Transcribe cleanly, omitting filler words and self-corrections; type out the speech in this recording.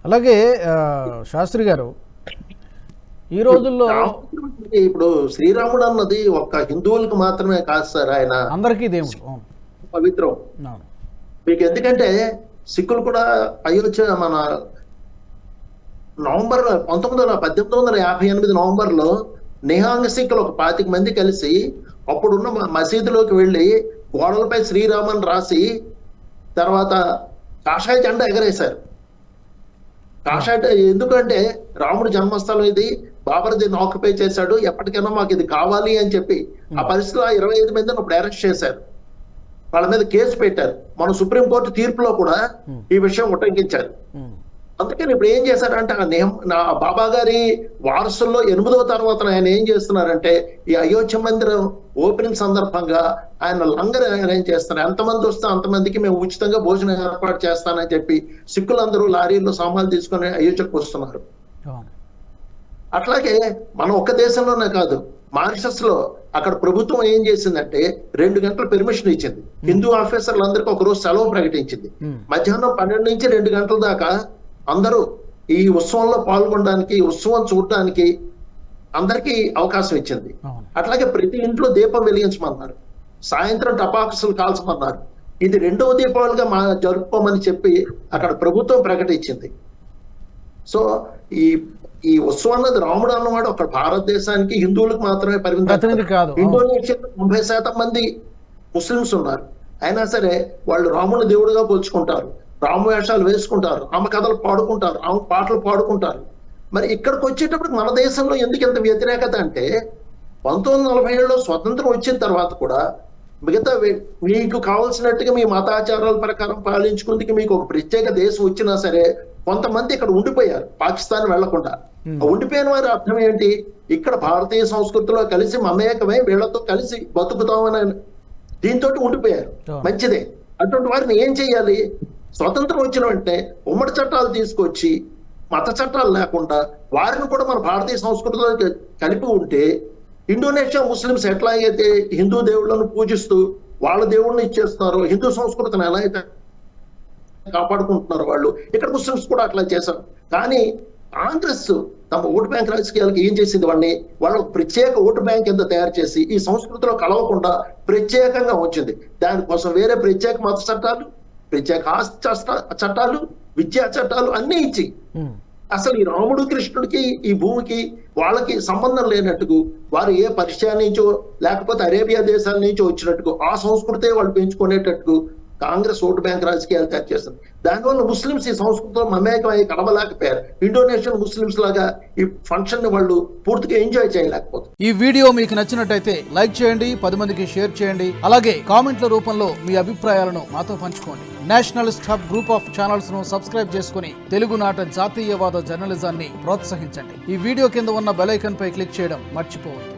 అలాగే శాస్త్రి గారు ఈ రోజుల్లో ఇప్పుడు శ్రీరాముడు అన్నది ఒక్క హిందువులకు మాత్రమే కాదు సార్, ఆయన అందరికీ దేవుడు పవిత్రం. మీకు ఎందుకంటే సిక్కులు కూడా అయోధ్య మన నవంబర్ 1858 నవంబర్లో నిహాంగ సిక్కులు ఒక 25 మంది కలిసి అప్పుడున్న మసీదులోకి వెళ్ళి గోడలపై శ్రీరామన్ రాసి తర్వాత కాషాయ జెండా ఎగరేశారు. కాషాయ ఎందుకంటే రాముడు జన్మస్థలం ఇది, బాబర్ దీన్ని ఆక్యుపై చేశాడు, ఎప్పటికైనా మాకు ఇది కావాలి అని చెప్పి ఆ పరిస్థితిలో 25 మందిని అప్పుడు అరెస్ట్ చేశారు, వాళ్ళ మీద కేసు పెట్టారు. మన సుప్రీంకోర్టు తీర్పులో కూడా ఈ విషయం ఉటంకించారు. అందుకని ఇప్పుడు ఏం చేశారంటే నా బాబా గారి వారసుల్లో 8వ తర్వాత ఆయన ఏం చేస్తున్నారంటే ఈ అయోధ్య మందిరం ఓపెనింగ్ సందర్భంగా ఆయన లంగర్ అరేంజ్ చేస్తున్నారు. ఎంతమంది వస్తే అంతమందికి మేము ఉచితంగా భోజనం ఏర్పాటు చేస్తానని చెప్పి సిక్కులందరూ లారీల్లో సామాన్లు తీసుకొని అయోధ్యకు వస్తున్నారు. అట్లాగే మనం ఒక్క దేశంలోనే కాదు, మారిషస్ లో అక్కడ ప్రభుత్వం ఏం చేసిందంటే 2 గంటల పెర్మిషన్ ఇచ్చింది. హిందూ ఆఫీసర్లందరికీ ఒక రోజు సెలవు ప్రకటించింది. మధ్యాహ్నం 12 నుంచి 2 గంటల దాకా అందరూ ఈ ఉత్సవంలో పాల్గొనడానికి, ఉత్సవం చూడడానికి అందరికీ అవకాశం ఇచ్చింది. అట్లాగే ప్రతి ఇంట్లో దీపం వెలిగించమన్నారు, సాయంత్రం టపాకుసులు కాల్చమన్నారు. ఇది 2వ దీపావళిగా జరుపుకోమని చెప్పి అక్కడ ప్రభుత్వం ప్రకటించింది. సో ఈ ఉత్సవం అన్నది రాముడు అన్నవాడు ఒక భారతదేశానికి హిందువులకు మాత్రమే పరిమితం కాదు. ఇండోనేషియాలో 90% మంది ముస్లిమ్స్ ఉన్నారు. అయినా సరే వాళ్ళు రాముడిని దేవుడిగా పోల్చుకుంటారు, రామవేషాలు వేసుకుంటారు, ఆమె కథలు పాడుకుంటారు, ఆమె పాటలు పాడుకుంటారు. మరి ఇక్కడికి వచ్చేటప్పుడు మన దేశంలో ఎందుకు ఇంత వ్యతిరేకత అంటే 1947లో స్వతంత్రం వచ్చిన తర్వాత కూడా మిగతా మీకు కావాల్సినట్టుగా మీ మతాచారాల ప్రకారం పాలించుకుందుకు మీకు ఒక ప్రత్యేక దేశం వచ్చినా సరే కొంతమంది ఇక్కడ ఉండిపోయారు, పాకిస్తాన్ వెళ్లకుండా. ఉండిపోయిన వారి అర్థం ఏంటి? ఇక్కడ భారతీయ సంస్కృతిలో కలిసి మమేకమై వీళ్లతో కలిసి బతుకుతామని దీంతో ఉండిపోయారు. మంచిదే. అటువంటి వారిని ఏం చెయ్యాలి? స్వతంత్రం వచ్చిన వెంటనే ఉమ్మడి చట్టాలు తీసుకొచ్చి మత చట్టాలు లేకుండా వారిని కూడా మన భారతీయ సంస్కృతిలో కలిపి ఉంటే ఇండోనేషియా ముస్లిమ్స్ ఎట్లా అయితే హిందూ దేవుళ్ళను పూజిస్తూ వాళ్ళ దేవుళ్ళని ఇచ్చేస్తున్నారు, హిందూ సంస్కృతిని ఎలా అయితే కాపాడుకుంటున్నారు వాళ్ళు, ఇక్కడ ముస్లిమ్స్ కూడా అట్లా చేశారు. కానీ కాంగ్రెస్ తమ ఓటు బ్యాంక్ రాజకీయాలకు ఏం చేసింది? వాళ్ళు ప్రత్యేక ఓటు బ్యాంక్ కింద తయారు చేసి ఈ సంస్కృతిలో కలవకుండా ప్రత్యేకంగా వచ్చింది. దానికోసం వేరే ప్రత్యేక మత చట్టాలు, ప్రత్యేక ఆస్తి చట్టాలు, విద్యా చట్టాలు అన్ని ఇచ్చి అసలు ఈ రాముడు కృష్ణుడికి ఈ భూమికి వాళ్ళకి సంబంధం లేనట్టుకు, వారు ఏ పర్షియా నుంచో లేకపోతే అరేబియా దేశాల నుంచో వచ్చినట్టుకు ఆ సంస్కృతే వాళ్ళు పెంచుకునేటట్టుకు కాంగ్రెస్ ఓటు బ్యాంక్ రాజకీయాలు తయారు చేస్తుంది. దానివల్ల ముస్లింస్ ఈ సంస్కృతిలో మమేకమై కలవలేకపోయారు. ఇండోనేషియన్ ముస్లింస్ లాగా ఈ ఫంక్షన్ ని వాళ్ళు పూర్తిగా ఎంజాయ్ చేయలేకపోతారు. ఈ వీడియో మీకు నచ్చినట్టయితే లైక్ చేయండి, 10 మందికి షేర్ చేయండి. అలాగే కామెంట్ల రూపంలో మీ అభిప్రాయాలను మాతో పంచుకోండి. Nationalist hub group of channels ను సబ్స్క్రైబ్ చేసుకుని తెలుగునాట జాతీయవాద జర్నలిజాన్ని ప్రోత్సహించండి. ఈ వీడియో కింద ఉన్న బెల్ ఐకాన్ పై క్లిక్ చేయడం మర్చిపోవద్దు.